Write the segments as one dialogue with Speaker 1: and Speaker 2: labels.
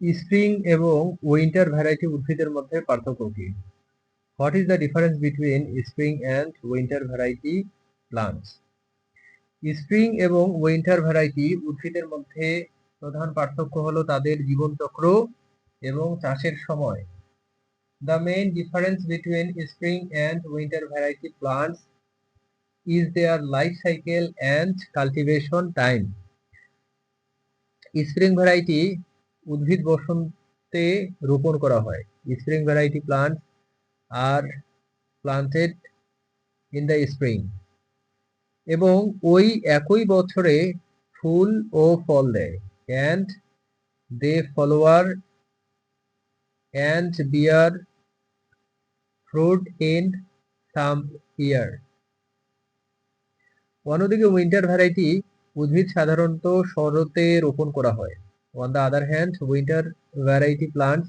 Speaker 1: Spring এবং winter variety উদ্ভিদের মধ্যে পার্থক্য কি? What is the difference between spring and winter variety plants? Spring এবং উইন্টার ভ্যারাইটি উদ্ভিদের মধ্যে প্রধান পার্থক্য হলো তাদের জীবনচক্র এবং চাষের সময়। The main difference between spring and winter variety plants is their life cycle and cultivation time. Spring variety উদ্ভিদ বসন্তে রোপণ করা হয়। Spring variety plants are planted in the spring এবং ওই একই বছরে ফুল ও ফল দেয়। And they flower and bear fruit in same year. অন্যদিকে উইন্টার ভ্যারাইটি উদ্ভিদ সাধারণত শরতে রোপণ করা হয়। On the other hand, winter variety plants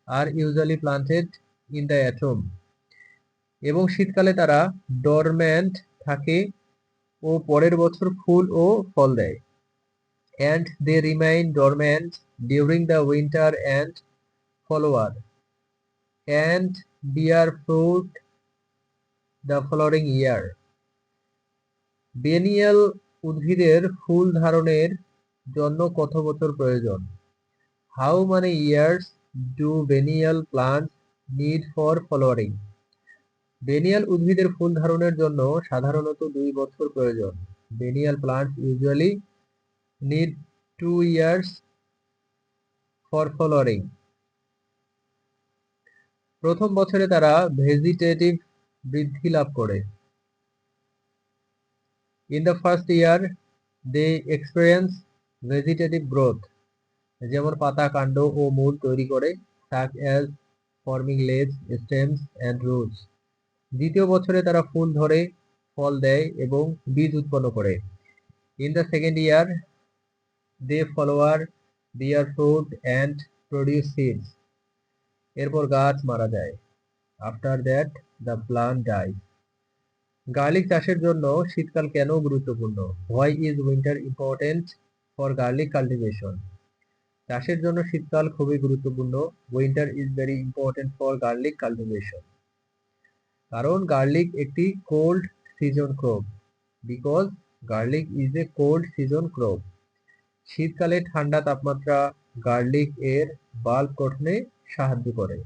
Speaker 1: are usually planted in the autumn এবং শীতকালে তারা ডরম্যান্ট থাকে ও পরের বছর ফুল ও ফল দেয়। And they remain dormant during the winter and flower and bear fruit the following year. বেনিয়াল উদ্ভিদের ফুল ধারণের জন্য কত বছর প্রয়োজন? How many years do biennial plants need for flowering? বেনিয়াল উদ্ভিদের ফুল ধারণের জন্য সাধারণত 2 বছর প্রয়োজন। Biennial plants usually need 2 years for flowering. প্রথম বছরে তারা ভেজিটেটিভ বৃদ্ধি লাভ করে। In the first year, they experience vegetative growth, যেমন পাতা, কাণ্ড ও মূল তৈরি করে, such as forming leaves, stems and roots. দ্বিতীয় বছরে তারা ফুল ধরে, ফল দেয় এবং বীজ উৎপন্ন করে। In the second year, they flower, bear fruit and produce seeds. এরপর গাছ মারা যায়। After that, the plant dies. Garlic চাষের জন্য শীতকাল কেন গুরুত্বপূর্ণ? Why is winter important for garlic cultivation? চাষের জন্য শীতকাল খুবই গুরুত্বপূর্ণ। Winter is very important for garlic cultivation. কারণ গার্লিক একটি cold season crop. Because garlic is a cold season crop. শীতকালে ঠান্ডা তাপমাত্রা গার্লিক এর বাল্ব গঠনে সাহায্য করে।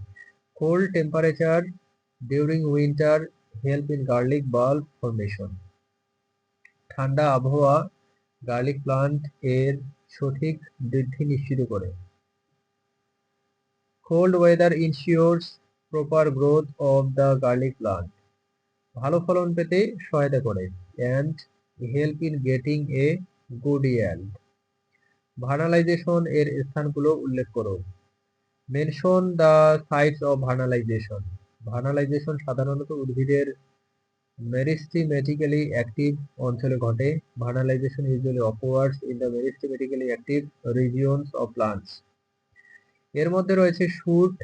Speaker 1: Cold temperature during winter help in garlic bulb formation. ঠান্ডা আবহাওয়া গার্লিক প্লান্ট এর সঠিক বৃদ্ধি নিশ্চিত করে। Cold weather ensures proper growth of the garlic plant. ভালো ফলন পেতে সহায়তা করে। And help in getting a good yield. Vernalization এর স্থানগুলো উল্লেখ করো। Mention the sites of vernalization. Vernalization সাধারণত উদ্ভিদের মেরিস্টেমেটিক্যালি অ্যাক্টিভ অঞ্চলে ঘটে। Vernalization usually occurs in the meristemically active regions of plants. এর মধ্যে রয়েছে শুট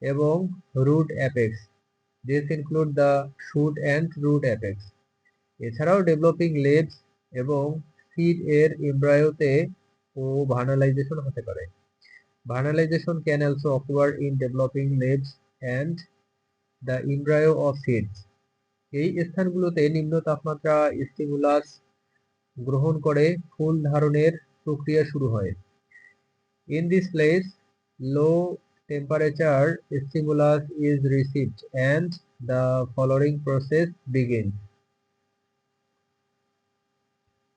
Speaker 1: এবং root apex. This include the shoot and root apex. এছাড়াও ডেভেলপিং leaves এবং সিড এর এমব্রায়োতে ও ভার্নালাইজেশন হতে পারে। Vernalization can also occur in developing leaves and the embryo of seeds. এই স্থানগুলোতে নিম্ন তাপমাত্রা স্টিমুলাস গ্রহণ করে ফুল ধারণের প্রক্রিয়া শুরু হয়। In this place, low temperature stimulus is received and the flowering process begins.